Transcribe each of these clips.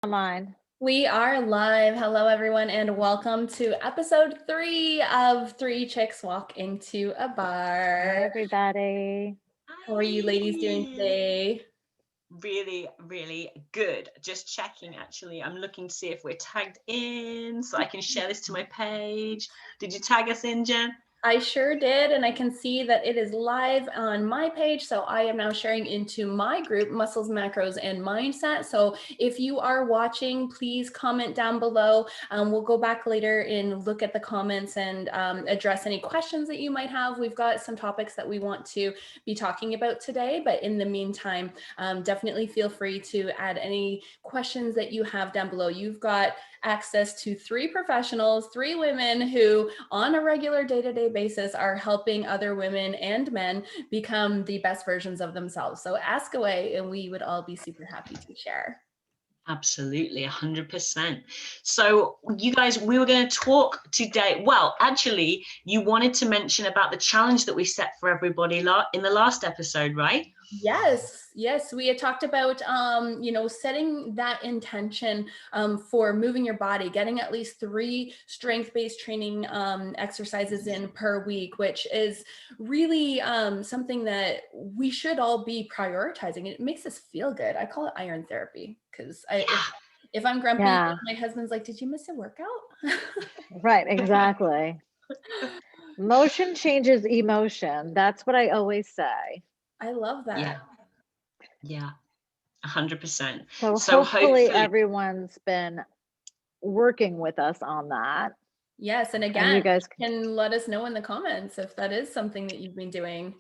Online. We are live. Hello, everyone, and welcome to episode 3 of Three Chicks Walk Into a Hi, Bar. everybody. How are you ladies doing Hi. today? Really, really good. Just checking, actually. I'm looking to see if we're tagged in so I can share this to my page. Did you tag us in, Jen? I sure did, and I can see that it is live on my page, so I am now sharing into my group, Muscles, Macros, and Mindset. So if you are watching, please comment down below. We'll go back later and look at the comments and address any questions that you might have. We've got some topics that we want to be talking about today, but in the meantime, definitely feel free to add any questions that you have down below. You've got access to 3 professionals, 3 women who on a regular day-to-day basis are helping other women and men become the best versions of themselves. So ask away and we would all be super happy to share. Absolutely, 100%. So you guys, we were going to talk today. Well, actually, you wanted to mention about the challenge that we set for everybody in the last episode, right? Yes. We had talked about, setting that intention for moving your body, getting at least 3 strength-based training exercises in per week, which is really something that we should all be prioritizing. It makes us feel good. I call it iron therapy because if I'm grumpy, Yeah, my husband's like, "Did you miss a workout?" right, exactly. Motion changes emotion. That's what I always say. I love that. Yeah, 100%. So So hopefully hopefully, everyone's been working with us on that. Yes, and And you again, guys, you can let us know in the comments if that is something that you've been doing.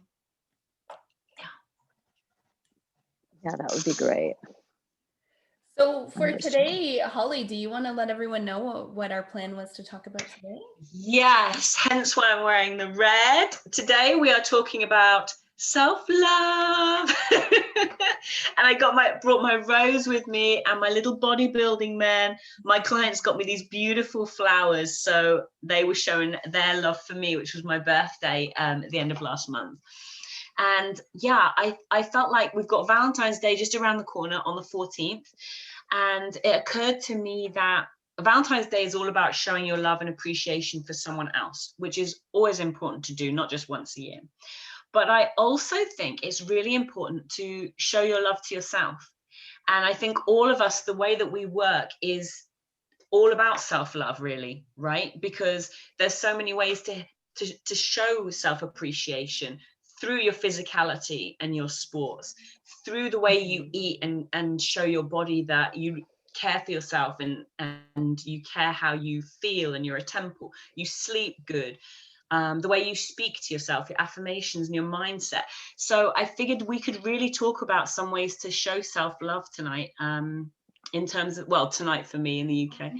yeah, that would be great. So for Understand. today, Holly, do you want to let everyone know what our plan was to talk about today? yes, hence why I'm wearing the red. Today we are talking about self-love. And I brought my rose with me and my little bodybuilding man. My clients got me these beautiful flowers, so they were showing their love for me, which was my birthday at the end of last month. And yeah, I felt like we've got Valentine's Day just around the corner on the 14th. And it occurred to me that Valentine's Day is all about showing your love and appreciation for someone else, which is always important to do, not just once a year. But I also think it's really important to show your love to yourself. And I think all of us, the way that we work is all about self-love, really, right? Because there's so many ways to show self-appreciation through your physicality and your sports, through the way you eat and show your body that you care for yourself and you care how you feel and you're a temple, you sleep good, the way you speak to yourself, your affirmations and your mindset. So I figured we could really talk about some ways to show self-love tonight, in terms of, well, tonight for me in the UK,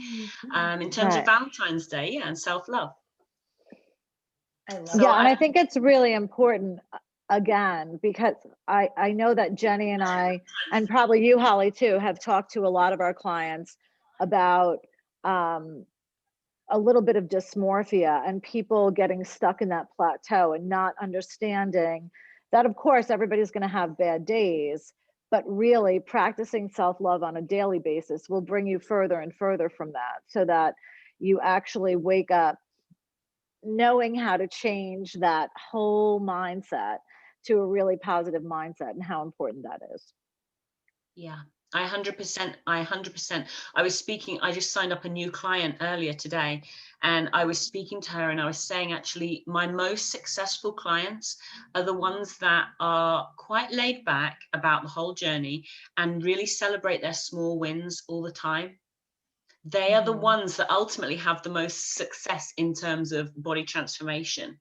in terms of Right. Valentine's Day, and self-love. I love So Yeah, and I think it's really important again because I know that Jenny and I, and probably you, Holly, too, have talked to a lot of our clients about a little bit of dysmorphia and people getting stuck in that plateau and not understanding that, of course, everybody's going to have bad days, but really practicing self-love on a daily basis will bring you further and further from that so that you actually wake up knowing how to change that whole mindset to a really positive mindset and how important that is. yeah, I 100%. I just signed up a new client earlier today, and I was speaking to her and I was saying, actually, my most successful clients are the ones that are quite laid back about the whole journey and really celebrate their small wins all the time. They are the ones that ultimately have the most success in terms of body transformation.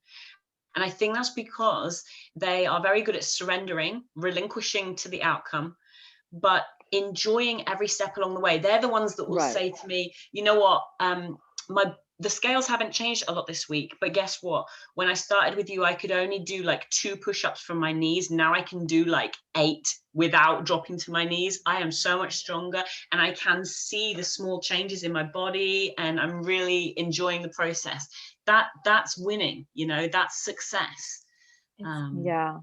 And I think that's because they are very good at surrendering, relinquishing to the outcome, but enjoying every step along the way. They're the ones that will Right. say to me, you know what, the scales haven't changed a lot this week, but guess what? When I started with you, I could only do like 2 push-ups from my knees. Now I can do like 8 without dropping to my knees. I am so much stronger and I can see the small changes in my body and I'm really enjoying the process. That's winning, that's success. Yeah.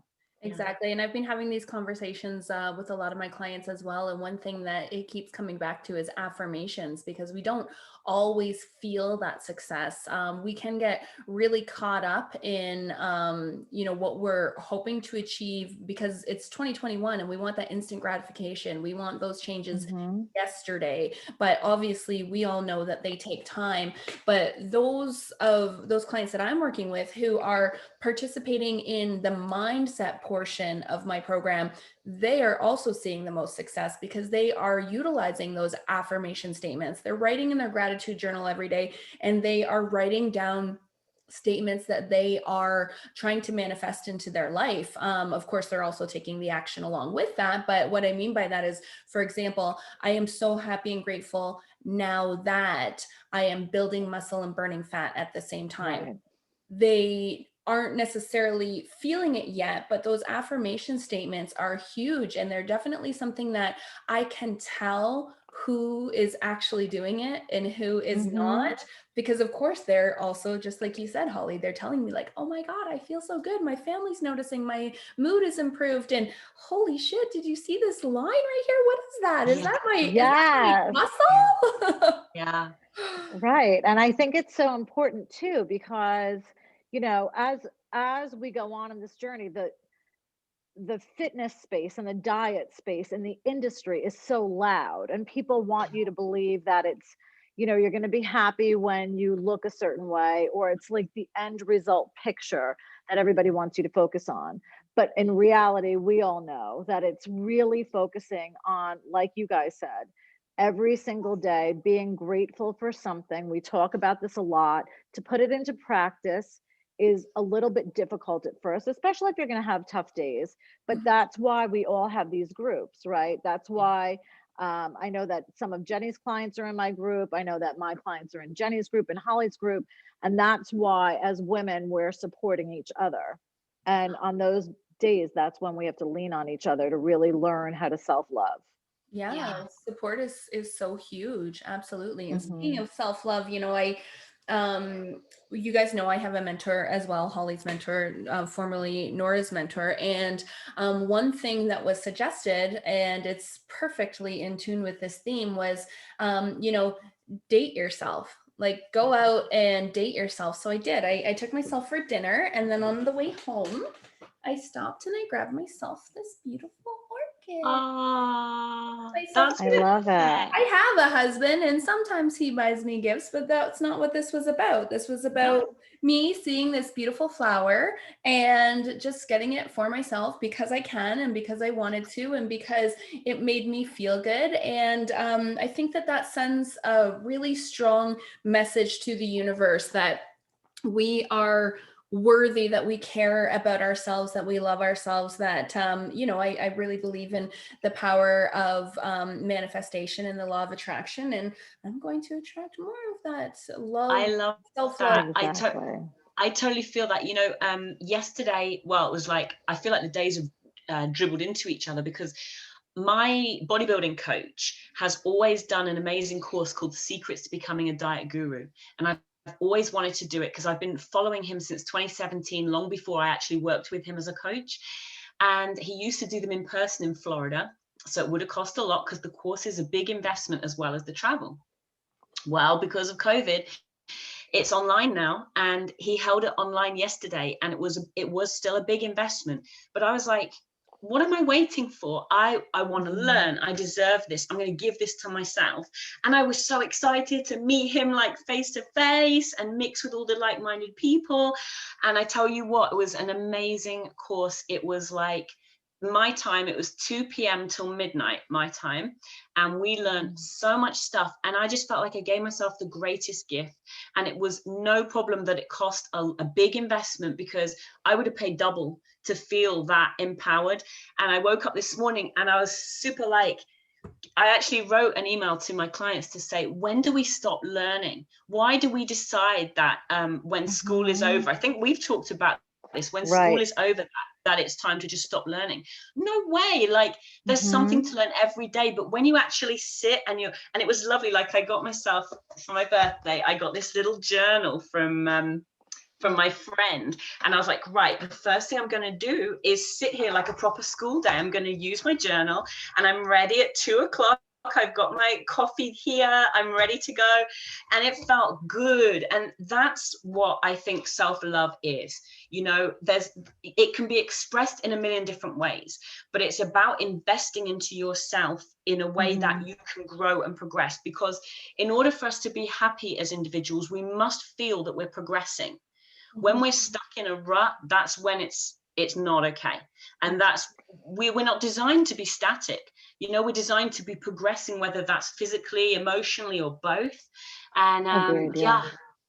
Exactly. And I've been having these conversations with a lot of my clients as well. And one thing that it keeps coming back to is affirmations, because we don't always feel that success. We can get really caught up in, what we're hoping to achieve, because it's 2021 and we want that instant gratification. We want those changes Mhm. yesterday, but obviously we all know that they take time. But those clients that I'm working with who are participating in the mindset portion of my program, they are also seeing the most success because they are utilizing those affirmation statements. They're writing in their gratitude journal every day, and they are writing down statements that they are trying to manifest into their life. Of course, they're also taking the action along with that. But what I mean by that is, for example, I am so happy and grateful now that I am building muscle and burning fat at the same time. Right. They aren't necessarily feeling it yet, but those affirmation statements are huge. And they're definitely something that I can tell who is actually doing it and who is Mhm. not. Because of course, they're also, just like you said, Holly, they're telling me like, oh my God, I feel so good. My family's noticing, my mood is improved. And holy shit, did you see this line right here? What is that? Is Yeah. that my Yes. muscle? Yeah. Right. And I think it's so important too, because, as we go on in this journey, the fitness space and the diet space and the industry is so loud, and people want you to believe that it's, you're going to be happy when you look a certain way, or it's like the end result picture that everybody wants you to focus on. But in reality, we all know that it's really focusing on, like you guys said, every single day being grateful for something. We talk about this a lot. To put it into practice is a little bit difficult at first, especially if you're going to have tough days. But that's why we all have these groups, right? That's why I know that some of Jenny's clients are in my group. I know that my clients are in Jenny's group and Holly's group. And that's why, as women, we're supporting each other. And on those days, that's when we have to lean on each other to really learn how to self love. Yeah, support is so huge. Absolutely. And speaking Hmm. of self-love, you guys know I have a mentor as well, Holly's mentor, formerly Nora's mentor. And one thing that was suggested, and it's perfectly in tune with this theme, was date yourself. Like, go out and date yourself. So I did. I took myself for dinner, and then on the way home, I stopped and I grabbed myself this beautiful orchid. Oh, Myself. that's I good. love it. I have a husband, and sometimes he buys me gifts, but that's not what this was about. This was about me seeing this beautiful flower and just getting it for myself because I can, and because I wanted to, and because it made me feel good. And I think that sends a really strong message to the universe that we are worthy, that we care about ourselves, that we love ourselves, that I really believe in the power of manifestation and the law of attraction, and I'm going to attract more of that love, I love self-love. that. Exactly. I totally feel that. Yesterday, well, it was like, I feel like the days have dribbled into each other, because my bodybuilding coach has always done an amazing course called Secrets to Becoming a Diet Guru. And I've always wanted to do it because I've been following him since 2017, long before I actually worked with him as a coach. And he used to do them in person in Florida. So it would have cost a lot, because the course is a big investment as well as the travel. Well, because of COVID, it's online now, and he held it online yesterday, and it was still a big investment. But I was like, what am I waiting for? I want to learn. I deserve this. I'm going to give this to myself. And I was so excited to meet him, like, face to face, and mix with all the like-minded people. And I tell you what, it was an amazing course. It was like, my time, it was 2 p.m. till midnight, my time. And we learned so much stuff. And I just felt like I gave myself the greatest gift. And it was no problem that it cost a big investment, because I would have paid double to feel that empowered. And I woke up this morning and I was super like, I actually wrote an email to my clients to say, when do we stop learning? Why do we decide that when school is over? I think we've talked about this, when school is over, that it's time to just stop learning. No way. Like, there's something to learn every day. But when you actually sit and it was lovely. Like, I got myself, for my birthday, I got this little journal from from my friend. And I was like, right, the first thing I'm going to do is sit here like a proper school day. I'm going to use my journal, and I'm ready at 2 o'clock. I've got my coffee here. I'm ready to go. And it felt good. And that's what I think self-love is. You know, it can be expressed in a million different ways, but it's about investing into yourself in a way that you can grow and progress. Because in order for us to be happy as individuals, we must feel that we're progressing. When we're stuck in a rut, that's when it's not okay. And we're not designed to be static. You know, we're designed to be progressing, whether that's physically, emotionally, or both. And Agreed,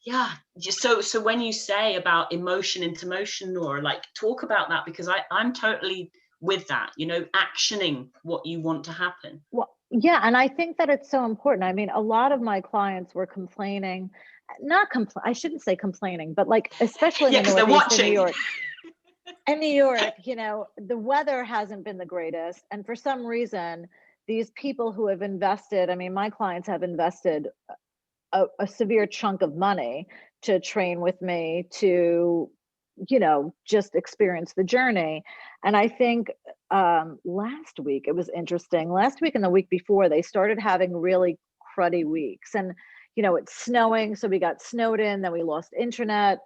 yeah. So when you say about emotion into motion, or like, talk about that, because I'm totally with that, you know, actioning what you want to happen. Well, yeah, and I think that it's so important. I mean, a lot of my clients were complaining, I shouldn't say complaining, but like, especially in the they're Northeast, in watching. New York. In New York, you know, the weather hasn't been the greatest. And for some reason, these people who have invested, I mean, my clients have invested a severe chunk of money to train with me, to, you know, just experience the journey. And I think last week, it was interesting. Last week and the week before, they started having really cruddy weeks. And, you know, it's snowing. So we got snowed in, then we lost internet.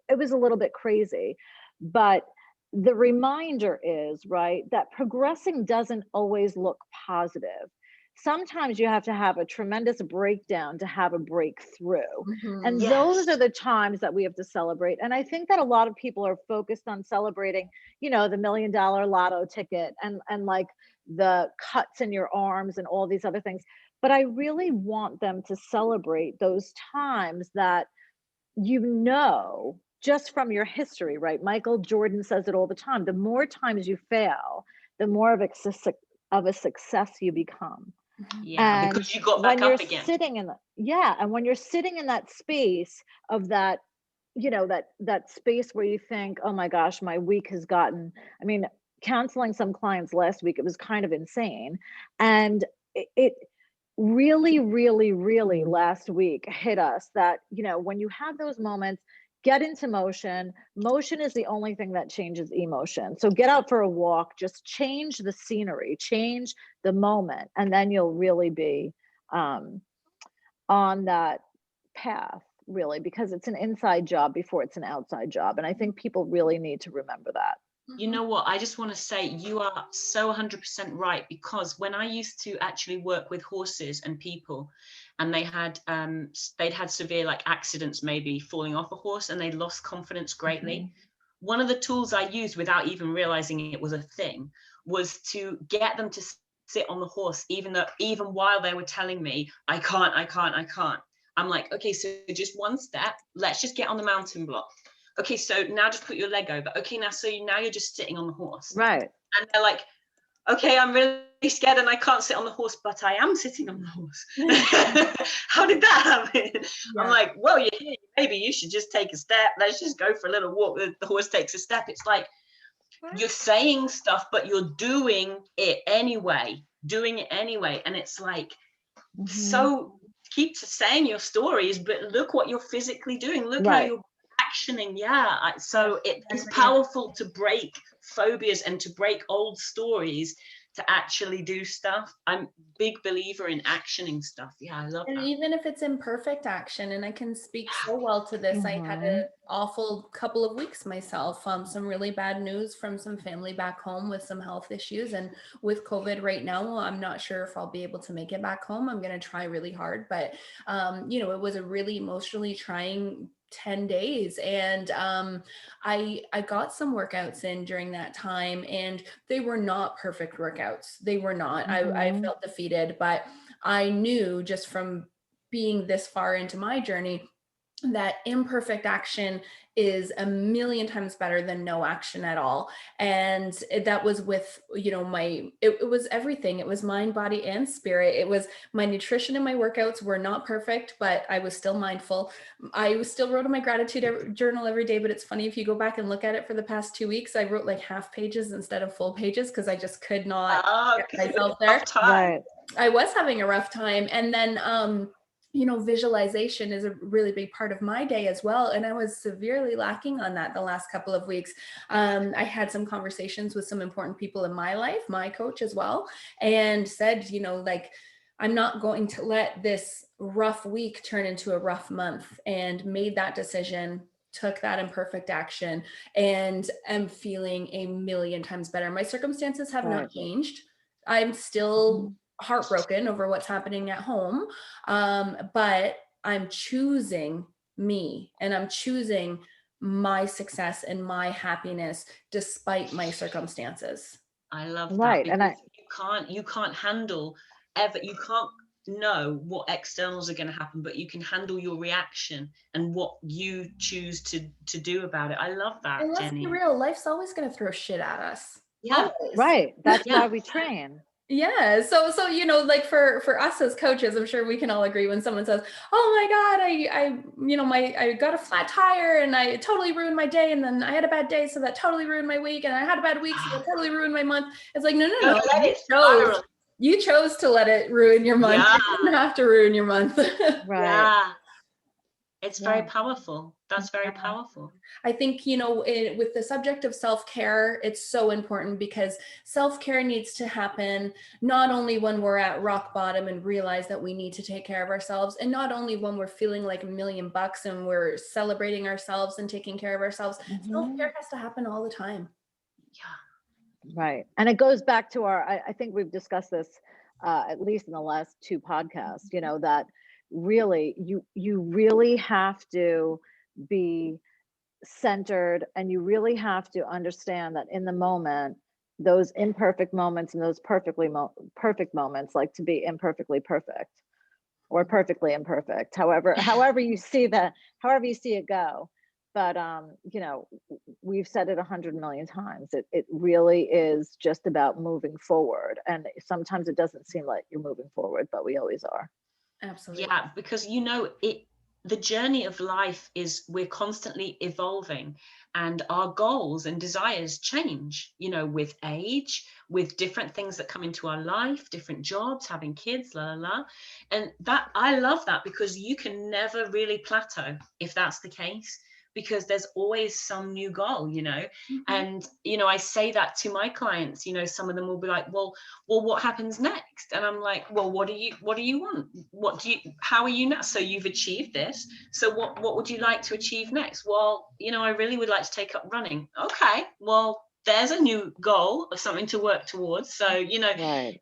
It was a little bit crazy. But the reminder is, right, that progressing doesn't always look positive. Sometimes you have to have a tremendous breakdown to have a breakthrough. And those are the times that we have to celebrate. And I think that a lot of people are focused on celebrating, you know, the $1 million lotto ticket and like the cuts in your arms and all these other things. But I really want them to celebrate those times that, you know, just from your history, right? Michael Jordan says it all the time. The more times you fail, the more of a success you become. Yeah, And because you got back up again. And when you're sitting in that space of that, you know, that space where you think, oh my gosh, my week has gotten, I mean, counseling some clients last week, it was kind of insane. And it really, really, really last week hit us that, you know, when you have those moments, get into motion. Motion is the only thing that changes emotion. So get out for a walk, just change the scenery, change the moment, and then you'll really be on that path, really, because it's an inside job before it's an outside job. And I think people really need to remember that. You know what? I just want to say you are so 100% right, because when I used to actually work with horses and people, and they'd had severe like accidents, maybe falling off a horse, and they lost confidence greatly. One of the tools I used, without even realizing it was a thing, was to get them to sit on the horse, even while they were telling me, I can't. I'm like, okay, so just one step. Let's just get on the mountain block. Okay, so now just put your leg over. Okay, now you're just sitting on the horse. Right. And they're like, okay, I'm really scared and I can't sit on the horse, but I am sitting on the horse. How did that happen? Yeah. I'm like, well, you're here. Maybe you should just take a step. Let's just go for a little walk. The horse takes a step. It's like, you're saying stuff, but you're doing it anyway. And it's like, so keep saying your stories, but look what you're physically doing. Look how you're actioning. Yeah. So it is powerful to break phobias and to break old stories, to actually do stuff. I'm a big believer in actioning stuff. Yeah, I love that. And even if it's imperfect action, and I can speak so well to this. I had an awful couple of weeks myself, some really bad news from some family back home with some health issues. And with COVID right now, I'm not sure if I'll be able to make it back home. I'm going to try really hard, but you know, it was a really emotionally trying 10 days. And I got some workouts in during that time, and they were not perfect workouts. They were not. I felt defeated, but I knew just from being this far into my journey that imperfect action is a million times better than no action at all. And that was with, you know, it was everything. It was mind, body, and spirit. It was my nutrition and my workouts were not perfect, but I was still mindful. I still wrote in my gratitude journal every day, but it's funny, if you go back and look at it for the past 2 weeks, I wrote like half pages instead of full pages, because I just could not get myself there. Right. I was having a rough time. And then, visualization is a really big part of my day as well. And I was severely lacking on that the last couple of weeks. I had some conversations with some important people in my life, my coach as well, and said, like, I'm not going to let this rough week turn into a rough month, and made that decision, took that imperfect action, and am feeling a million times better. My circumstances have not changed. I'm still heartbroken over what's happening at home. But I'm choosing me, and I'm choosing my success and my happiness despite my circumstances. I love that. Right. Because And you can't handle you can't know what externals are going to happen, but you can handle your reaction and what you choose to do about it. I love that, And let's Jenny. be real, life's always going to throw shit at us. Yeah. Always. right. That's Yeah. why we train. Yeah. So, like for us as coaches, I'm sure we can all agree when someone says, "Oh my God, I got a flat tire and I totally ruined my day. And then I had a bad day. So that totally ruined my week. And I had a bad week. So that totally ruined my month." It's like, no. Don't let it spiral. You chose to let it ruin your month. Yeah. You didn't have to ruin your month. Right. Yeah. It's very Yeah. powerful. That's very powerful. I think, with the subject of self-care, it's so important because self-care needs to happen not only when we're at rock bottom and realize that we need to take care of ourselves, and not only when we're feeling like $1,000,000 and we're celebrating ourselves and taking care of ourselves. Self-care has to happen all the time. Yeah. Right. And it goes back to I think we've discussed this at least in the last 2 podcasts, that really you really have to be centered, and you really have to understand that in the moment, those imperfect moments and those perfect moments, like to be imperfectly perfect or perfectly imperfect, however you see it go. But we've said it 100 million times. It really is just about moving forward, and sometimes it doesn't seem like you're moving forward, but we always are. Absolutely. Yeah, because the journey of life is we're constantly evolving, and our goals and desires change, with age, with different things that come into our life, different jobs, having kids, and that I love that, because you can never really plateau if that's the case, because there's always some new goal, and I say that to my clients. Some of them will be like, well, what happens next? And I'm like, well, what do you want? How are you now? So you've achieved this, so what would you like to achieve next? Well, I really would like to take up running. Okay, well, there's a new goal of something to work towards. So Right.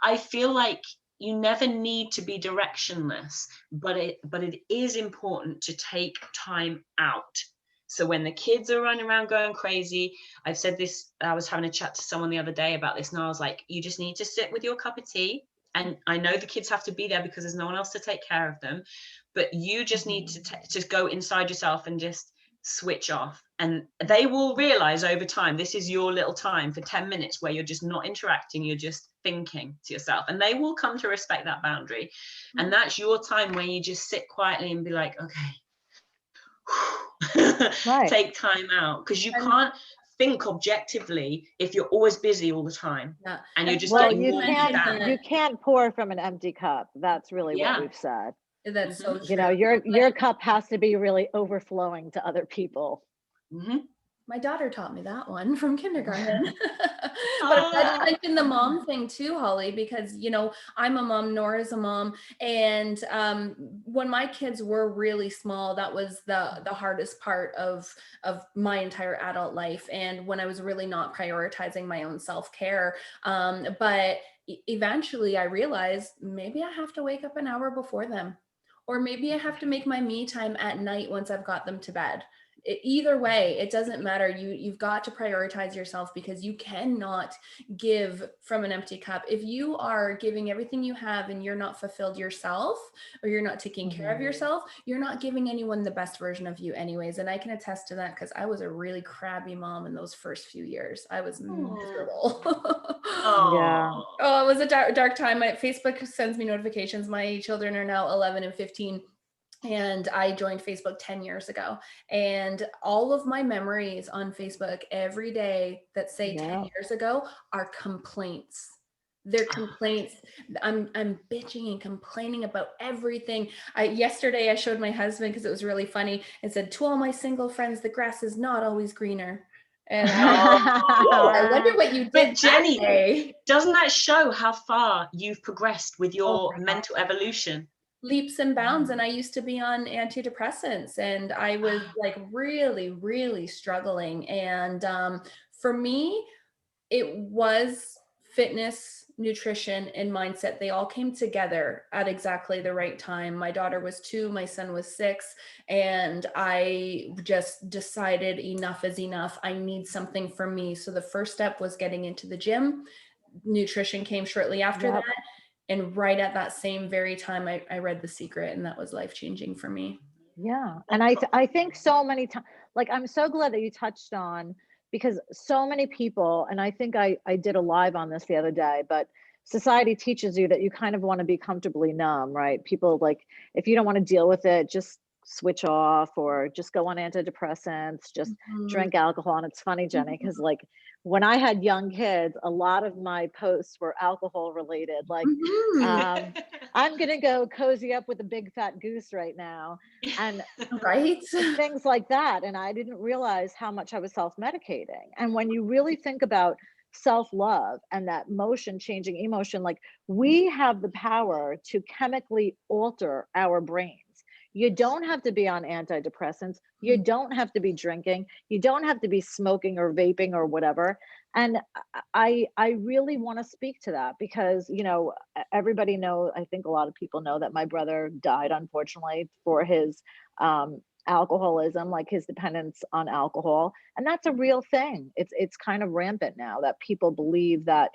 I feel like you never need to be directionless, but it is important to take time out. So when the kids are running around going crazy, I've said this, I was having a chat to someone the other day about this, and I was like, you just need to sit with your cup of tea. And I know the kids have to be there because there's no one else to take care of them, but you just need to just go inside yourself and just switch off. And they will realize over time, this is your little time for 10 minutes where you're just not interacting, you're just thinking to yourself, and they will come to respect that boundary. And that's your time where you just sit quietly and be like, okay, Right. take time out, because you can't think objectively if you're always busy all the time. Yeah. And you're just Well, getting you worn down. you can't pour from an empty cup. That's really Yeah. what we've said. That's so true. Your cup has to be really overflowing to other people. My daughter taught me that one from kindergarten. But I mentioned the mom thing too, Holly, because I'm a mom, Nora's a mom, and when my kids were really small, that was the hardest part of my entire adult life, and when I was really not prioritizing my own self-care. But eventually I realized maybe I have to wake up an hour before them, or maybe I have to make my me time at night once I've got them to bed. Either way, it doesn't matter. You've got to prioritize yourself, because you cannot give from an empty cup. If you are giving everything you have and you're not fulfilled yourself, or you're not taking care of yourself, you're not giving anyone the best version of you anyways. And I can attest to that, because I was a really crabby mom in those first few years. I was miserable. Yeah. Oh, it was a dark time. My Facebook sends me notifications. My children are now 11 and 15. And I joined Facebook 10 years ago. And all of my memories on Facebook every day that say 10 years ago are complaints. Their complaints, I'm bitching and complaining about everything. Yesterday I showed my husband, because it was really funny, and said, to all my single friends, the grass is not always greener. And I wonder what you did But Jenny, that day. doesn't that show how far you've progressed with Oh your my God. mental evolution? Leaps and bounds. And I used to be on antidepressants, and I was like really, really struggling. And for me, it was fitness, nutrition, and mindset. They all came together at exactly the right time. My daughter was 2, my son was 6, and I just decided enough is enough. I need something for me. So the first step was getting into the gym. Nutrition came shortly after Yep. that. And right at that same very time, I read The Secret, and that was life-changing for me. Yeah. And I think so many times, like, I'm so glad that you touched on, because so many people, and I think I did a live on this the other day, but society teaches you that you kind of want to be comfortably numb, right? People, like, if you don't want to deal with it, just switch off, or just go on antidepressants, just drink alcohol. And it's funny, Jenny, because like when I had young kids, a lot of my posts were alcohol related, like, I'm gonna go cozy up with a big fat goose right now, and Right? things like that. And I didn't realize how much I was self-medicating. And when you really think about self-love and that motion changing emotion, like, we have the power to chemically alter our brains. You don't have to be on antidepressants. You don't have to be drinking. You don't have to be smoking or vaping or whatever. And I really want to speak to that, because, everybody I think a lot of people know that my brother died, unfortunately, for his alcoholism, like his dependence on alcohol. And that's a real thing. It's kind of rampant now that people believe that,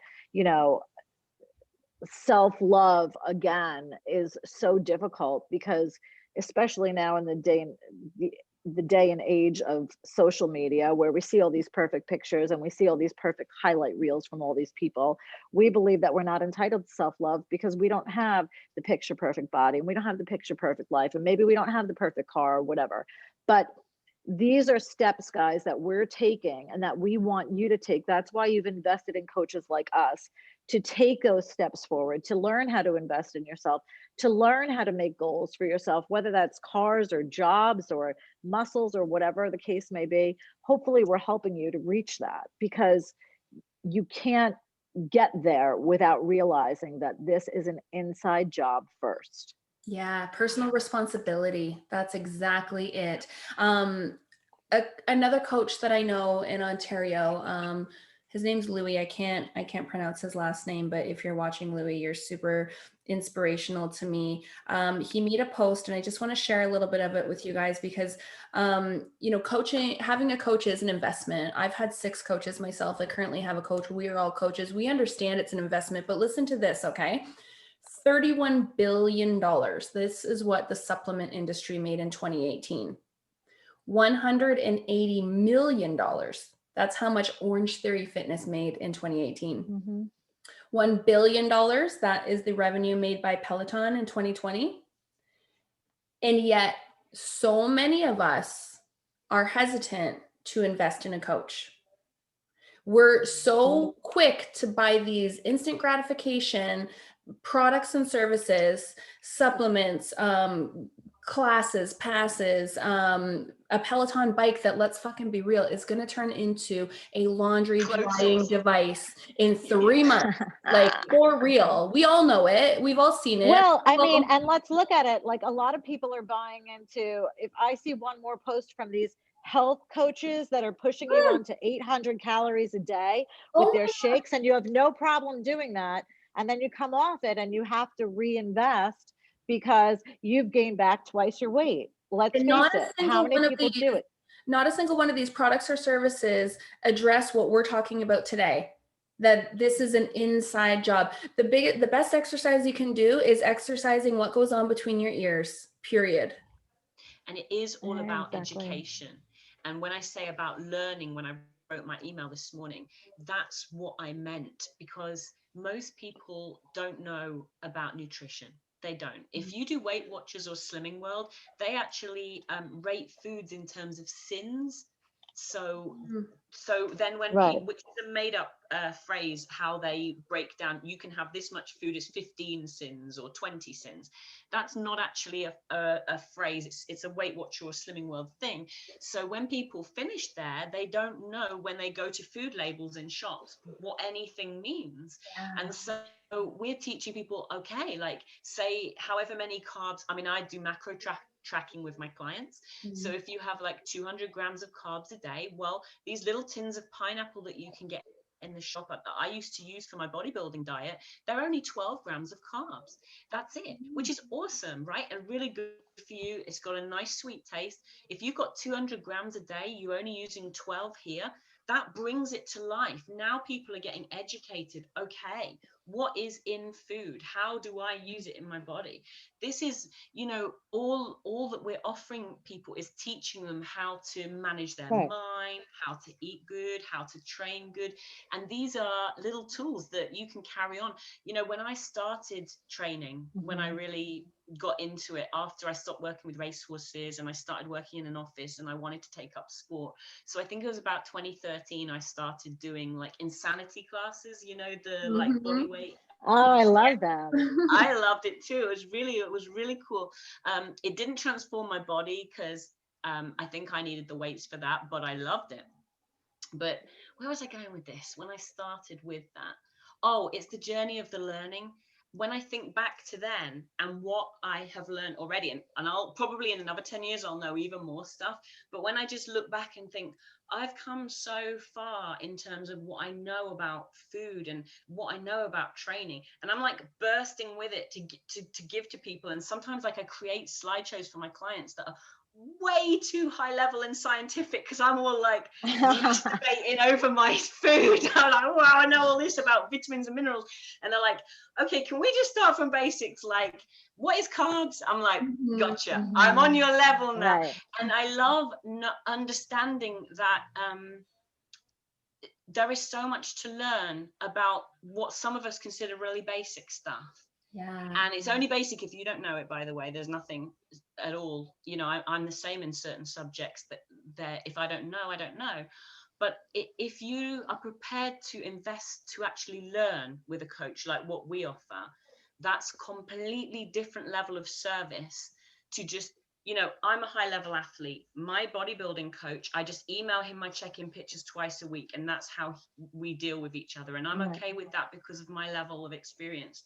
self-love again is so difficult, because especially now in the day and age of social media, where we see all these perfect pictures and we see all these perfect highlight reels from all these people, we believe that we're not entitled to self-love because we don't have the picture perfect body, and we don't have the picture perfect life, and maybe we don't have the perfect car or whatever. But these are steps, guys, that we're taking and that we want you to take. That's why you've invested in coaches like us, to take those steps forward, to learn how to invest in yourself, to learn how to make goals for yourself, whether that's cars or jobs or muscles or whatever the case may be. Hopefully, we're helping you to reach that, because you can't get there without realizing that this is an inside job first. Yeah, personal responsibility. That's exactly it. Another coach that I know in Ontario, his name's Louis. I can't pronounce his last name, but if you're watching, Louis, you're super inspirational to me. He made a post, and I just want to share a little bit of it with you guys, because having a coach is an investment. I've had 6 coaches myself. I currently have a coach. We are all coaches. We understand it's an investment, but listen to this, okay? $31 billion. This is what the supplement industry made in 2018. $180 million. That's how much Orange Theory Fitness made in 2018. Mm-hmm. $1 billion, that is the revenue made by Peloton in 2020. And yet, so many of us are hesitant to invest in a coach. We're so quick to buy these instant gratification products and services, supplements, classes, passes, a Peloton bike that, let's fucking be real, is going to turn into a laundry drying device in 3 months. Like, for real. We all know it. We've all seen it. Well, I mean, and let's look at it. Like, a lot of people are buying into, if I see one more post from these health coaches that are pushing you onto 800 calories a day with their shakes, and you have no problem doing that, and then you come off it and you have to reinvest because you've gained back twice your weight. Let's face it. How many people do it? Not a single one of these products or services address what we're talking about today, that this is an inside job. The best exercise you can do is exercising what goes on between your ears, period. And it is all about education. And when I say about learning, when I wrote my email this morning, that's what I meant, because most people don't know about nutrition. They don't. If you do Weight Watchers or Slimming World, they actually rate foods in terms of sins. So then when Right. people, which is a made up phrase, how they break down, you can have this much food as 15 sins or 20 sins. That's not actually a phrase. It's a Weight Watcher or Slimming World thing. So when people finish there, they don't know when they go to food labels in shops what anything means. And so we're teaching people, okay, like say however many carbs. I mean, I do macro tracking with my clients. So if you have like 200 grams of carbs a day, well, these little tins of pineapple that you can get in the shop that I used to use for my bodybuilding diet, they're only 12 grams of carbs. That's it, which is awesome, right? And really good for you. It's got a nice sweet taste. If you've got 200 grams a day, you're only using 12 here. That brings it to life. Now people are getting educated. Okay, what is in food? How do I use it in my body? This is, all that we're offering people is teaching them how to manage their Right. mind, how to eat good, how to train good. And these are little tools that you can carry on. When I started training, when I really got into it after I stopped working with racehorses and I started working in an office and I wanted to take up sport. So I think it was about 2013 I started doing like insanity classes, the like body weight. Oh, I love that. I loved it too. It was really cool. It didn't transform my body because I think I needed the weights for that, but I loved it. But where was I going with this when I started with that? Oh, it's the journey of the learning. When I think back to then and what I have learned already, and I'll probably in another 10 years, I'll know even more stuff. But when I just look back and think, I've come so far in terms of what I know about food and what I know about training. And I'm like bursting with it to give to people. And sometimes like I create slideshows for my clients that are way too high level and scientific because I'm all like masturbating over my food. I'm like, wow, I know all this about vitamins and minerals. And they're like, okay, can we just start from basics? Like, what is carbs? I'm like, gotcha. I'm on your level now. Right. And I love understanding that there is so much to learn about what some of us consider really basic stuff. Yeah. And it's only basic if you don't know it, by the way. There's nothing at all. I'm the same in certain subjects that if I don't know, I don't know. But if you are prepared to invest to actually learn with a coach like what we offer, that's completely different level of service to just, I'm a high level athlete. My bodybuilding coach, I just email him my check-in pictures twice a week. And that's how we deal with each other. And I'm okay with that because of my level of experience.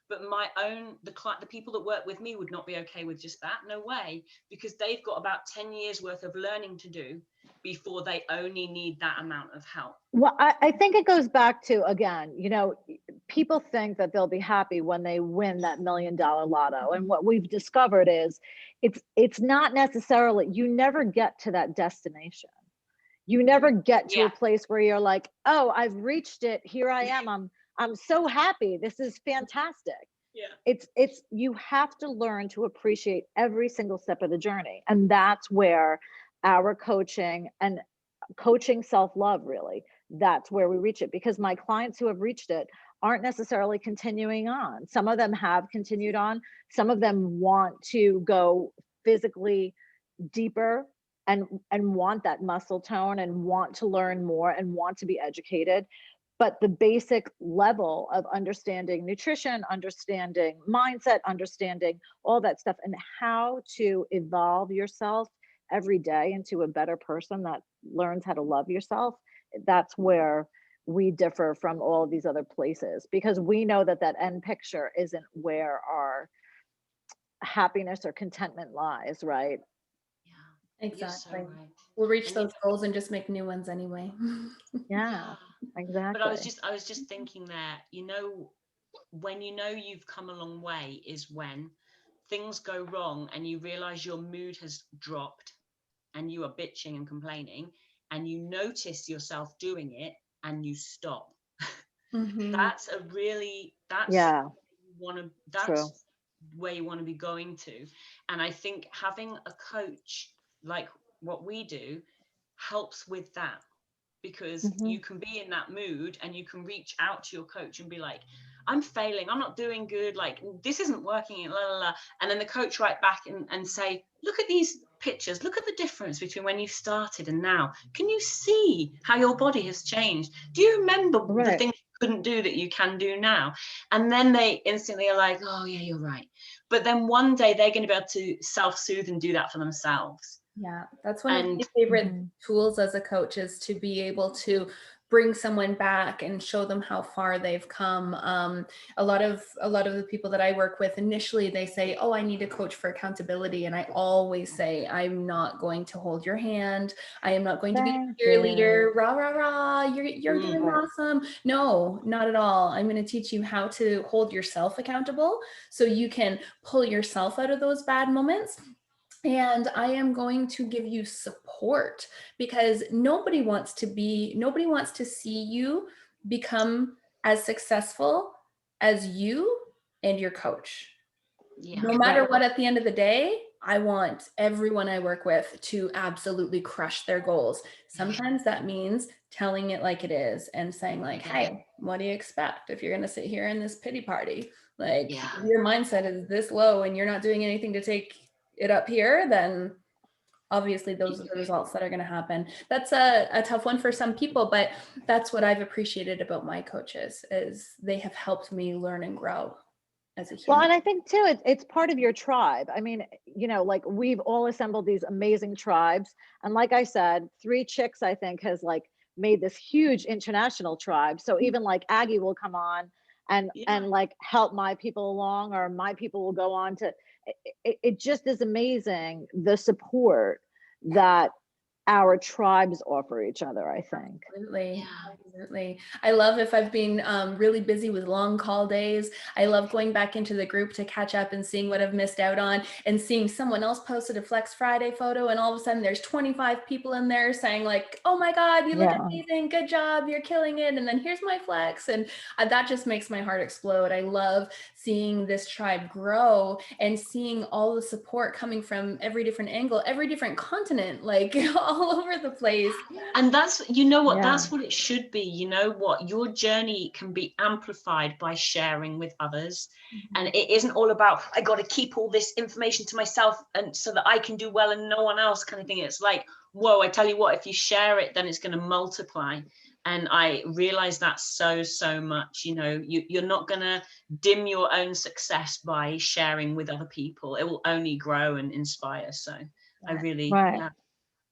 But the people that work with me would not be okay with just that. No way, because they've got about 10 years worth of learning to do before they only need that amount of help. Well, I think it goes back to, again, people think that they'll be happy when they win that $1 million lotto. And what we've discovered is it's not necessarily, you never get to that destination. You never get to a place where you're like, oh, I've reached it. Here I am. I'm so happy. This is fantastic. Yeah. It's you have to learn to appreciate every single step of the journey. And that's where our coaching and coaching self-love, really, that's where we reach it. Because my clients who have reached it aren't necessarily continuing on. Some of them have continued on. Some of them want to go physically deeper and want that muscle tone and want to learn more and want to be educated. But the basic level of understanding nutrition, understanding mindset, understanding all that stuff, and how to evolve yourself every day into a better person that learns how to love yourself, that's where we differ from all of these other places, because we know that end picture isn't where our happiness or contentment lies, right? Yeah, exactly. you're so right. We'll reach those goals and just make new ones anyway. Yeah, exactly. But I was just thinking there, when you've come a long way is when things go wrong and you realize your mood has dropped and you are bitching and complaining and you notice yourself doing it and you stop. That's true. where you want to be going to. And I think having a coach like what we do helps with that, because you can be in that mood and you can reach out to your coach and be like, I'm failing, I'm not doing good, like this isn't working, la la la. And then the coach right back and say, look at these pictures, look at the difference between when you started and now. Can you see how your body has changed? Do you remember the Right. things you couldn't do that you can do now? And then they instantly are like, oh yeah, you're right. But then one day they're going to be able to self-soothe and do that for themselves. Yeah, that's one of And my favorite Mhm. tools as a coach, is to be able to bring someone back and show them how far they've come. A lot of the people that I work with, initially they say, oh, I need a coach for accountability. And I always say, I'm not going to hold your hand. I am not going to be Thank your you. cheerleader. Rah, rah, rah. You're doing Right. awesome. No, not at all. I'm going to teach you how to hold yourself accountable so you can pull yourself out of those bad moments. And I am going to give you support, because nobody wants to see you become as successful as you and your coach. yeah, No matter what, at the end of the day, I want everyone I work with to absolutely crush their goals. Sometimes that means telling it like it is and saying like, hey, what do you expect if you're going to sit here in this pity party? Like, Yeah. if your mindset is this low and you're not doing anything to take it up here, then obviously those are the results that are going to happen. That's a tough one for some people, but that's what I've appreciated about my coaches, is they have helped me learn and grow as a Well, human. and I think too, it's part of your tribe. I mean, like we've all assembled these amazing tribes. And like I said, Three Chicks, I think, has like made this huge international tribe. So even like Aggie will come on and Yeah. and like help my people along, or my people will go on to it just is amazing, the support that our tribes offer each other, I think. Absolutely. Yeah. Absolutely. I love, if I've been really busy with long call days, I love going back into the group to catch up and seeing what I've missed out on, and seeing someone else posted a Flex Friday photo, and all of a sudden there's 25 people in there saying like, oh my God, you look Yeah. amazing. Good job. You're killing it. And then here's my flex. And that just makes my heart explode. I love seeing this tribe grow and seeing all the support coming from every different angle, every different continent, like all over the place. And that's, you know what, Yeah. that's what it should be. You know what, your journey can be amplified by sharing with others. And it isn't all about, I got to keep all this information to myself and so that I can do well and no one else, kind of thing. It's like, whoa, I tell you what, if you share it, then it's going to multiply. And I realize that so much. You're not going to dim your own success by sharing with other people. It will only grow and inspire. So I really, Right. yeah.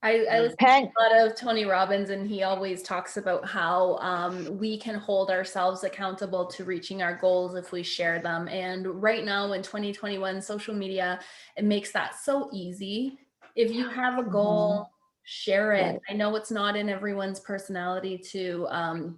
I listen to Peng, a lot of Tony Robbins, and he always talks about how we can hold ourselves accountable to reaching our goals if we share them. And right now in 2021, social media, it makes that so easy. If you have a goal, share it. Right. I know it's not in everyone's personality to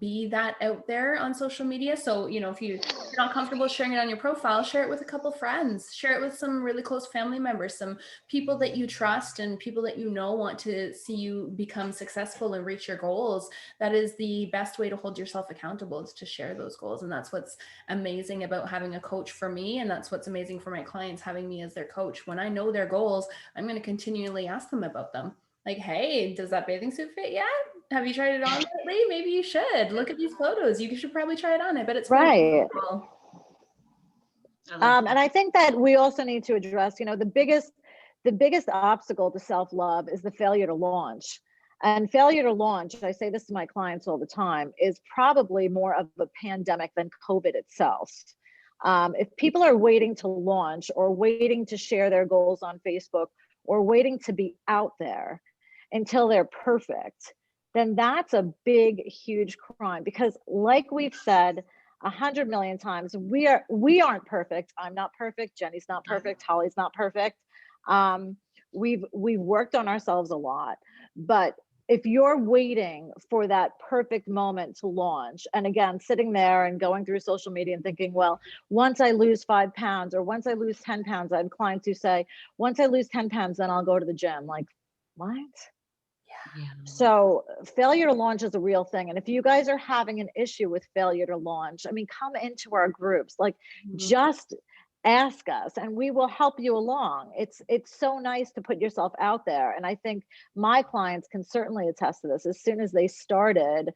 be that out there on social media. So, if you're not comfortable sharing it on your profile, share it with a couple friends, share it with some really close family members, some people that you trust and people that want to see you become successful and reach your goals. That is the best way to hold yourself accountable, is to share those goals. And that's what's amazing about having a coach for me. And that's what's amazing for my clients, having me as their coach. When I know their goals, I'm going to continually ask them about them. Like, hey, does that bathing suit fit yet? Have you tried it on lately? Maybe you should. Look at these photos. You should probably try it on. I bet it's Right. cool. And I think that we also need to address, the biggest obstacle to self-love is the failure to launch. And failure to launch, I say this to my clients all the time, is probably more of a pandemic than COVID itself. If people are waiting to launch, or waiting to share their goals on Facebook, or waiting to be out there until they're perfect, then that's a big, huge crime. Because like we've said 100 million times, we aren't perfect. I'm not perfect. Jenny's not perfect. Holly's not perfect. We've worked on ourselves a lot, but if you're waiting for that perfect moment to launch, and again, sitting there and going through social media and thinking, well, once I lose 5 pounds, or once I lose 10 pounds, I have clients who say, once I lose 10 pounds, then I'll go to the gym. Like, what? Yeah. So failure to launch is a real thing. And if you guys are having an issue with failure to launch, I mean, come into our groups, like just ask us and we will help you along. It's so nice to put yourself out there. And I think my clients can certainly attest to this. As soon as they started,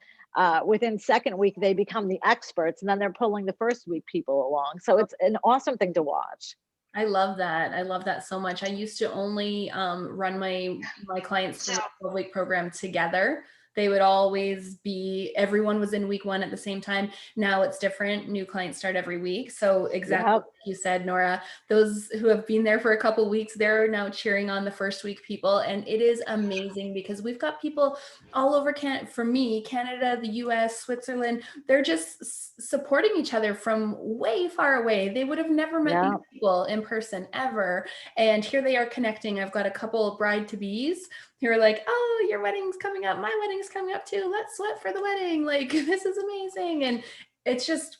within second week, they become the experts, and then they're pulling the first week people along. So it's an awesome thing to watch. I love that. I love that so much. I used to only run my clients through a 12-week program together. They would always be, everyone was in week 1 at the same time. Now it's different. New clients start every week. So exactly Yep. like you said, Nora, those who have been there for a couple weeks, they're now cheering on the first week people. And it is amazing because we've got people all over for me, Canada, the US, Switzerland, they're just supporting each other from way far away. They would have never met Yeah. these people in person ever. And here they are connecting. I've got a couple of bride-to-be's who are like, oh, your wedding's coming up. My wedding's coming up too. Let's sweat for the wedding. Like, this is amazing. And it's just,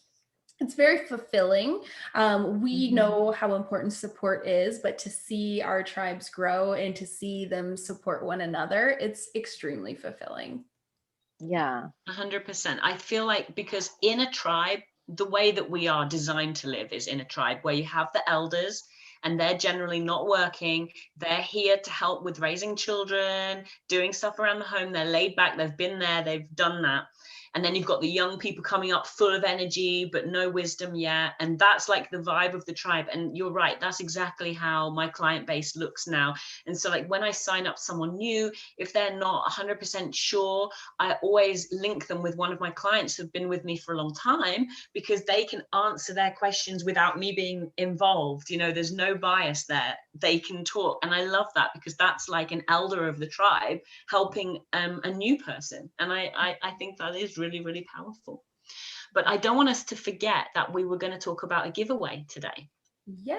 it's very fulfilling. We know how important support is, but to see our tribes grow and to see them support one another, it's extremely fulfilling. Yeah. 100%. I feel like because in a tribe, the way that we are designed to live is in a tribe where you have the elders and they're generally not working. They're here to help with raising children, doing stuff around the home. They're laid back. They've been there. They've done that. And then you've got the young people coming up full of energy, but no wisdom yet. And that's like the vibe of the tribe. And you're right. That's exactly how my client base looks now. And so like when I sign up someone new, if they're not 100% sure, I always link them with one of my clients who've been with me for a long time, because they can answer their questions without me being involved. You know, there's no bias there. They can talk. And I love that because that's like an elder of the tribe helping a new person. And I think that is really, really powerful. But I don't want us to forget that we were going to talk about a giveaway today. Yes.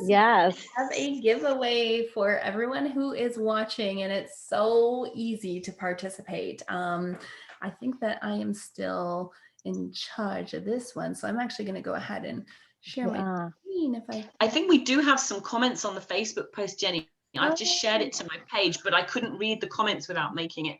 Yes. We have a giveaway for everyone who is watching, and it's so easy to participate. I think that I am still in charge of this one, so I'm actually going to go ahead and share my screen. I think we do have some comments on the Facebook post, Jenny. I've just shared it to my page, but I couldn't read the comments without making it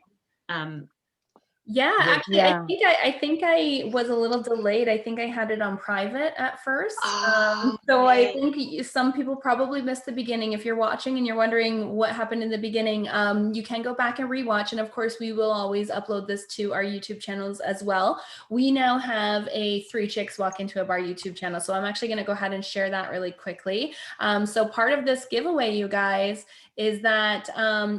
yeah, actually, Yeah. I think I was a little delayed. I think I had it on private at first. Oh, So I okay. think some people probably missed the beginning. If you're watching and you're wondering what happened in the beginning, you can go back and rewatch. And of course, we will always upload this to our YouTube channels as well. We now have a 3 Chicks Walk Into a Bar YouTube channel. So I'm actually going to go ahead and share that really quickly. So part of this giveaway, you guys, is that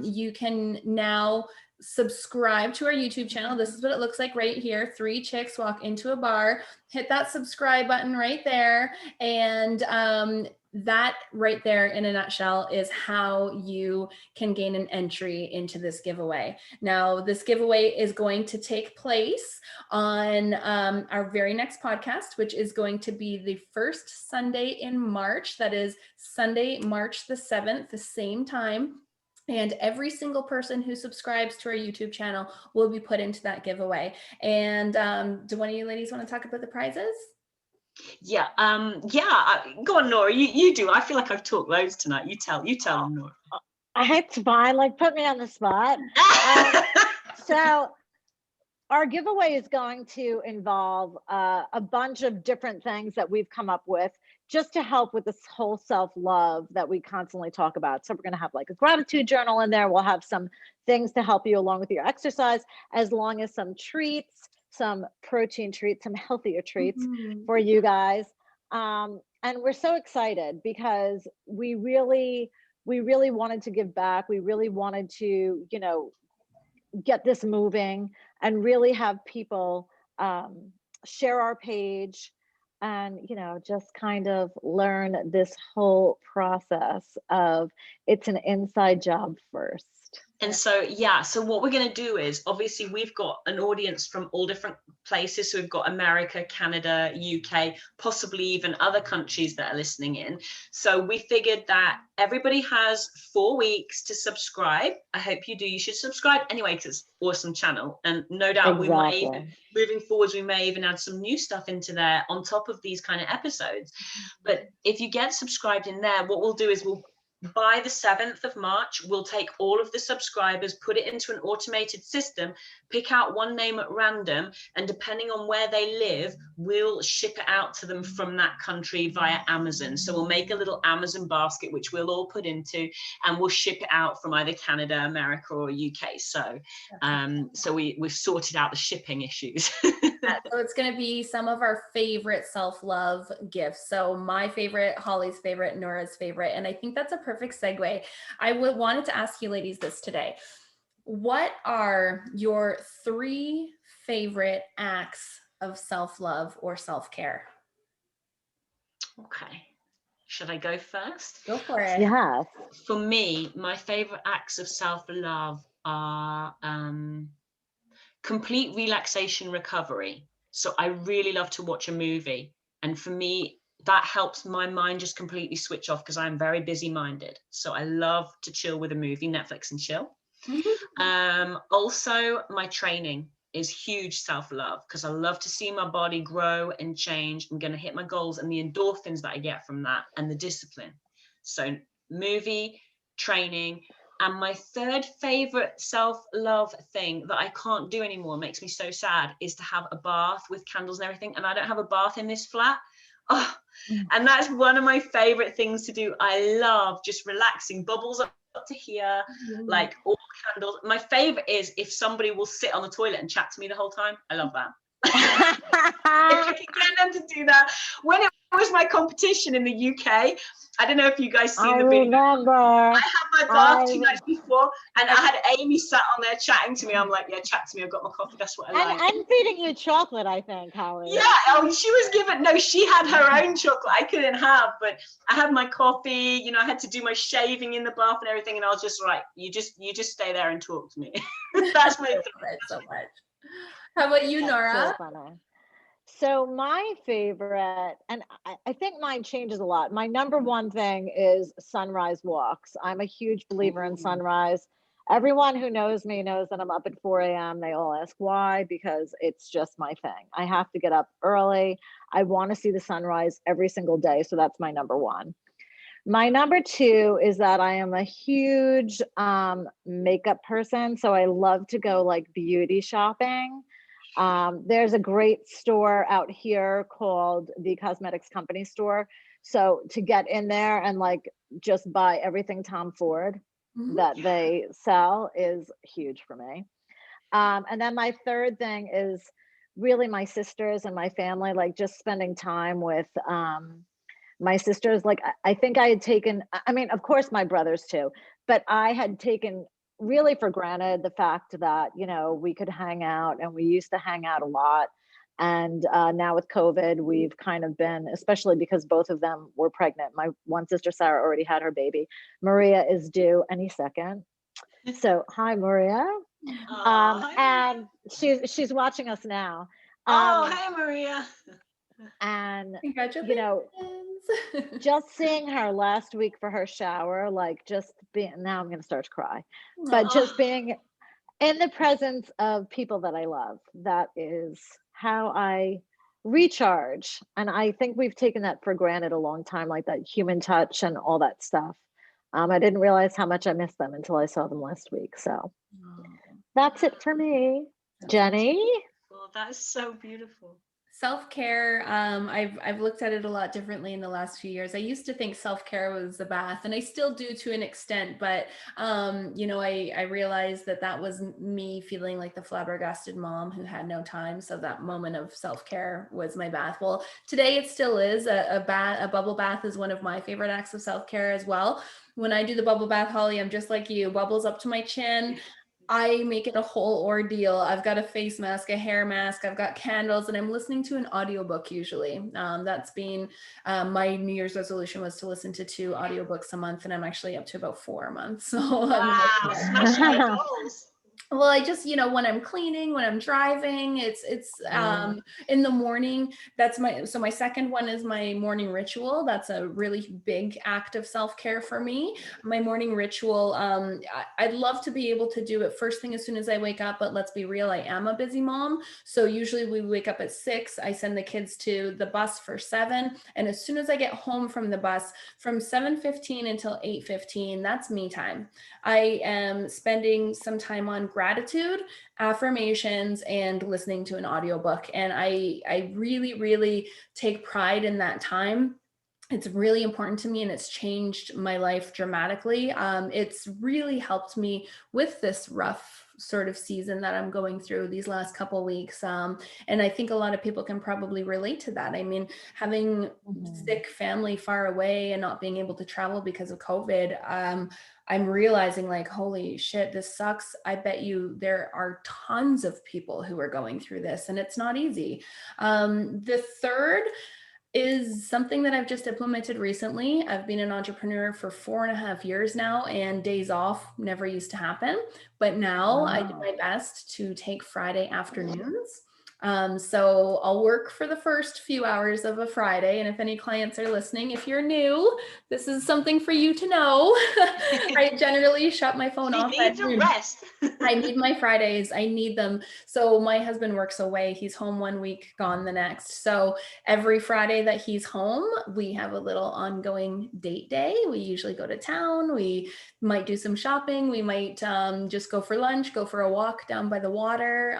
you can now subscribe to our YouTube channel. This is what it looks like right here. 3 Chicks Walk Into a Bar. Hit that subscribe button right there. And that right there in a nutshell is how you can gain an entry into this giveaway. Now, this giveaway is going to take place on our very next podcast, which is going to be the first Sunday in March. That is Sunday, March the 7th, the same time. And every single person who subscribes to our YouTube channel will be put into that giveaway. And do one of you ladies want to talk about the prizes? Yeah. Go on, Nora. You do. I feel like I've talked loads tonight. You tell them, Nora. It's fine. Like, put me on the spot. So our giveaway is going to involve a bunch of different things that we've come up with just to help with this whole self-love that we constantly talk about. So we're going to have like a gratitude journal in there. We'll have some things to help you along with your exercise, as long as some treats, some protein treats, some healthier treats for you guys. And we're so excited because we really wanted to give back. We really wanted to, you know, get this moving and really have people share our page and, you know, just kind of learn this whole process of it's an inside job first. And so, yeah, so what we're going to do is, obviously, we've got an audience from all different places. So we've got America, Canada, UK, possibly even other countries that are listening in. So we figured that everybody has 4 weeks to subscribe. I hope you do. You should subscribe anyway, because it's an awesome channel. And no doubt we might even, moving forwards, we may even add some new stuff into there on top of these kind of episodes. But if you get subscribed in there, what we'll do is we'll by the 7th of March, we'll take all of the subscribers, put it into an automated system, pick out one name at random, and depending on where they live, we'll ship it out to them from that country via Amazon. So we'll make a little Amazon basket, which we'll all put into, and we'll ship it out from either Canada, America, or UK. So, we've sorted out the shipping issues. So it's going to be some of our favorite self-love gifts. So my favorite, Holly's favorite, Nora's favorite. And I think that's a perfect segue. I wanted to ask you ladies this today. What are your 3 favorite acts of self-love or self-care? Okay. Should I go first? Go for it. Yeah. For me, my favorite acts of self-love are complete relaxation recovery. So I really love to watch a movie. And for me, that helps my mind just completely switch off because I'm very busy minded. So I love to chill with a movie, Netflix and chill. Also, my training is huge self-love because I love to see my body grow and change. I'm going to hit my goals and the endorphins that I get from that and the discipline. So movie, training. And my 3rd favorite self-love thing that I can't do anymore, makes me so sad, is to have a bath with candles and everything. And I don't have a bath in this flat. Oh, and that's one of my favorite things to do. I love just relaxing, bubbles up to here, like all candles. My favorite is if somebody will sit on the toilet and chat to me the whole time. I love that. If I can get them to do that. When it was my competition in the UK, I don't know if you guys seen the video. I had my bath 2 nights before, and I had Amy sat on there chatting to me. I'm like, yeah, chat to me. I've got my coffee. That's what I like. I'm feeding you chocolate, I think, Holly. Yeah. Oh, she had her own chocolate. I couldn't have, but I had my coffee. You know, I had to do my shaving in the bath and everything, and I was just like, you just stay there and talk to me. That's my favorite so much. How about you, Nora? So funny. So my favorite, and I think mine changes a lot. My number 1 thing is sunrise walks. I'm a huge believer in sunrise. Everyone who knows me knows that I'm up at 4 a.m. They all ask why, because it's just my thing. I have to get up early. I want to see the sunrise every single day. So that's my number 1. My number 2 is that I am a huge makeup person. So I love to go like beauty shopping. There's a great store out here called the Cosmetics Company store. So to get in there and like just buy everything Tom Ford that they sell is huge for me. And then my 3rd thing is really my sisters and my family, like just spending time with my sisters. Like I think I had taken, I mean, of course my brothers too, but I had taken really for granted the fact that, you know, we could hang out, and we used to hang out a lot. And now with COVID, we've kind of been, especially because both of them were pregnant. My one sister, Sarah, already had her baby. Maria is due any second. So hi, Maria. And she's watching us now. Hey, Maria. And congratulations. You know, just seeing her last week for her shower, like just being, now I'm going to start to cry, but just being in the presence of people that I love, that is how I recharge. And I think we've taken that for granted a long time, like that human touch and all that stuff. I didn't realize how much I missed them until I saw them last week. So that's it for me. Jenny? Well, that is so beautiful. Self-care, I've looked at it a lot differently in the last few years. I used to think self-care was the bath, and I still do to an extent, but you know, I realized that was me feeling like the flabbergasted mom who had no time. So that moment of self-care was my bath. Well, today it still is. A bubble bath is one of my favorite acts of self-care as well. When I do the bubble bath, Holly, I'm just like you, bubbles up to my chin. I make it a whole ordeal. I've got a face mask, a hair mask, I've got candles, and I'm listening to an audiobook usually. That's been my New Year's resolution, was to listen to 2 audiobooks a month, and I'm actually up to about 4 a month. So wow, smashing my goals. Well, I just, when I'm cleaning, when I'm driving, it's in the morning. That's my second one is my morning ritual. That's a really big act of self-care for me. My morning ritual, I'd love to be able to do it first thing as soon as I wake up, but let's be real, I am a busy mom. So usually we wake up at 6, I send the kids to the bus for 7. And as soon as I get home from the bus, from 7:15 until 8:15, that's me time. I am spending some time on gratitude, affirmations, and listening to an audiobook. And I really, really take pride in that time. It's really important to me and it's changed my life dramatically. It's really helped me with this rough sort of season that I'm going through these last couple weeks. And I think a lot of people can probably relate to that. I mean, having sick family far away and not being able to travel because of COVID, I'm realizing like, holy shit, this sucks. I bet you there are tons of people who are going through this and it's not easy. The third is something that I've just implemented recently. I've been an entrepreneur for 4.5 years now, and days off never used to happen. But now I do my best to take Friday afternoons. So I'll work for the first few hours of a Friday. And if any clients are listening, if you're new, this is something for you to know. I generally shut my phone off. You need to rest. I need my Fridays. I need them. So my husband works away. He's home one week, gone the next. So every Friday that he's home, we have a little ongoing date day. We usually go to town. We might do some shopping. We might just go for lunch, go for a walk down by the water.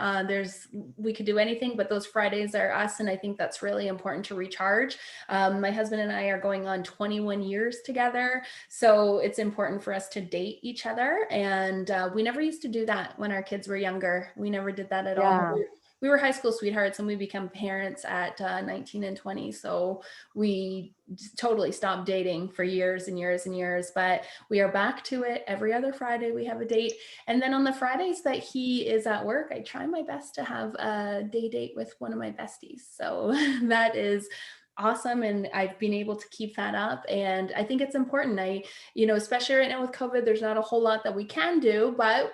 We could do anything, but those Fridays are us. And I think that's really important to recharge. My husband and I are going on 21 years together. So it's important for us to date each other. And we never used to do that when our kids were younger. We never did that at all. We were high school sweethearts and we became parents at 19 and 20. So we totally stopped dating for years and years and years, but we are back to it. Every other Friday we have a date. And then on the Fridays that he is at work, I try my best to have a day date with one of my besties. So that is awesome. And I've been able to keep that up. And I think it's important. Especially right now with COVID, there's not a whole lot that we can do, but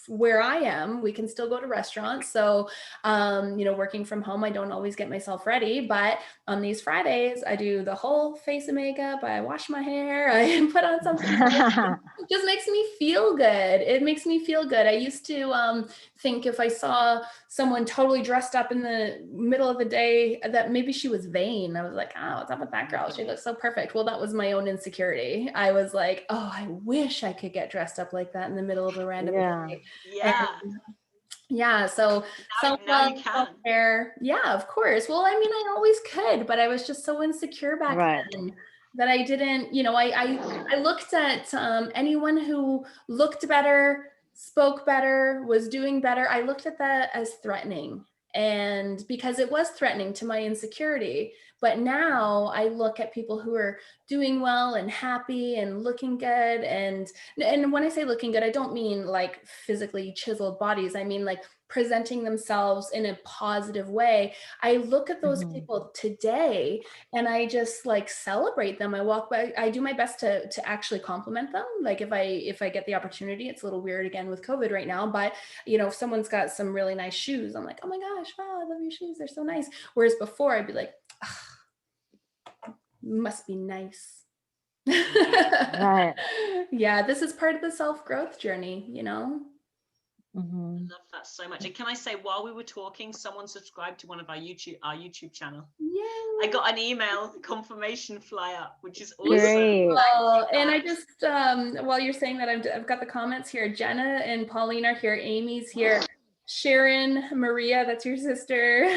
where I am, we can still go to restaurants. So, working from home, I don't always get myself ready, but on these Fridays, I do the whole face of makeup. I wash my hair, I put on something. It just makes me feel good. It makes me feel good. I used to think if I saw someone totally dressed up in the middle of the day that maybe she was vain. I was like, oh, what's up with that girl? She looks so perfect. Well, that was my own insecurity. I was like, oh, I wish I could get dressed up like that in the middle of a random day. So self-love, self-care. Yeah, of course. Well, I mean, I always could, but I was just so insecure back then that I didn't, I looked at anyone who looked better, spoke better, was doing better. I looked at that as threatening. And because it was threatening to my insecurity. But now I look at people who are doing well and happy and looking good. And when I say looking good, I don't mean like physically chiseled bodies. I mean like presenting themselves in a positive way. I look at those people today and I just like celebrate them. I walk by, I do my best to actually compliment them. Like if I get the opportunity, it's a little weird again with COVID right now, but if someone's got some really nice shoes, I'm like, oh my gosh, wow, I love your shoes. They're so nice. Whereas before I'd be like, must be nice. Right. Yeah, this is part of the self-growth journey, I love that so much. And can I say, while we were talking, someone subscribed to one of our YouTube channel. Yeah. I got an email confirmation flyer, which is awesome. Great. And I just, while you're saying that, I've got the comments here. Jenna and Pauline are here. Amy's here. Sharon, Maria, that's your sister.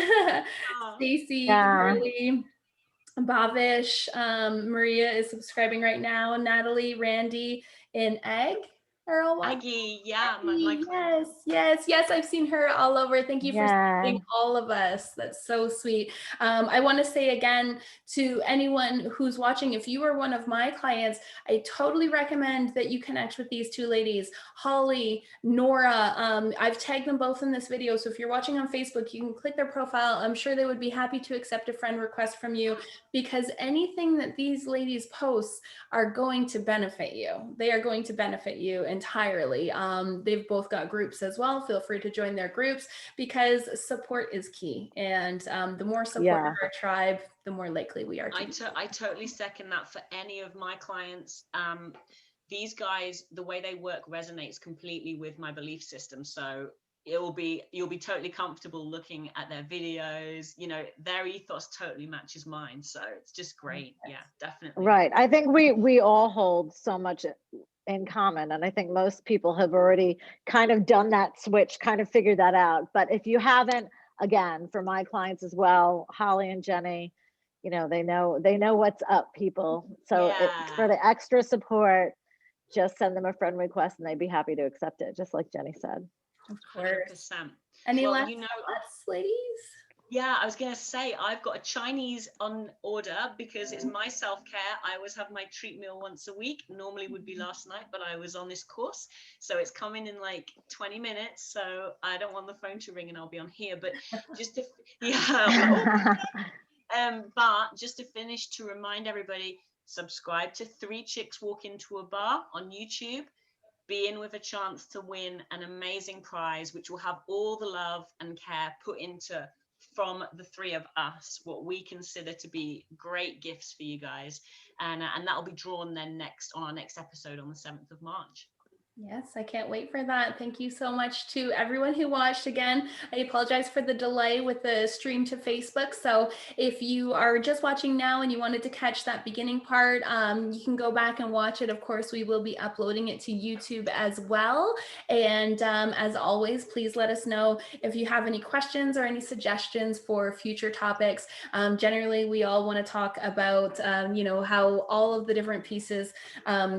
Stacy, Carly, Bavish, Maria is subscribing right now. Natalie, Randy, and Egg are all watching. Aggie, yeah. Yes. I've seen her all over. Thank you for supporting all of us. That's so sweet. I want to say again to anyone who's watching, if you are one of my clients, I totally recommend that you connect with these two ladies, Holly, Nora. I've tagged them both in this video. So if you're watching on Facebook, you can click their profile. I'm sure they would be happy to accept a friend request from you, because anything that these ladies post are going to benefit you. They are going to benefit you and entirely. They've both got groups as well. Feel free to join their groups because support is key. And the more supportive our tribe, the more likely we are to I totally second that for any of my clients. These guys, the way they work resonates completely with my belief system. So you'll be totally comfortable looking at their videos. You know, their ethos totally matches mine. So it's just great. Yeah, definitely. Right. I think we all hold so much in common. And I think most people have already kind of done that switch, kind of figured that out. But if you haven't, again, for my clients as well, Holly and Jenny, you know, they know what's up, people. So for the extra support, just send them a friend request and they'd be happy to accept it, just like Jenny said. Of course. 100%. Any last thoughts, ladies? Yeah, I was going to say, I've got a Chinese on order because it's my self-care. I always have my treat meal once a week. Normally would be last night, but I was on this course. So it's coming in like 20 minutes. So I don't want the phone to ring and I'll be on here. But just to, but just to finish, to remind everybody, subscribe to 3 Chicks Walk Into a Bar on YouTube. Be in with a chance to win an amazing prize, which will have all the love and care put into from the 3 of us, what we consider to be great gifts for you guys. And that'll be drawn then on our next episode on the 7th of March. Yes, I can't wait for that. Thank you so much to everyone who watched. Again, I apologize for the delay with the stream to Facebook. So if you are just watching now and you wanted to catch that beginning part, you can go back and watch it. Of course, we will be uploading it to YouTube as well. And as always, please let us know if you have any questions or any suggestions for future topics. Generally, we all want to talk about, you know, how all of the different pieces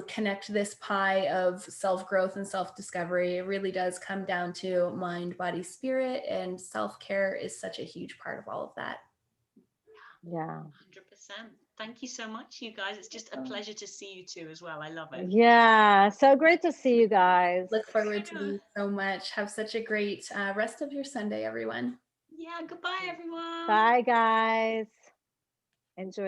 connect this pie of self-growth and self-discovery. It really does come down to mind, body, spirit, and self-care is such a huge part of all of that. Yeah. 100%. Thank you so much, you guys. It's just a pleasure to see you too as well. I love it. Yeah, so great to see you guys. Look forward to you so much. Have such a great rest of your Sunday, everyone. Yeah, goodbye, everyone. Bye, guys. Enjoy.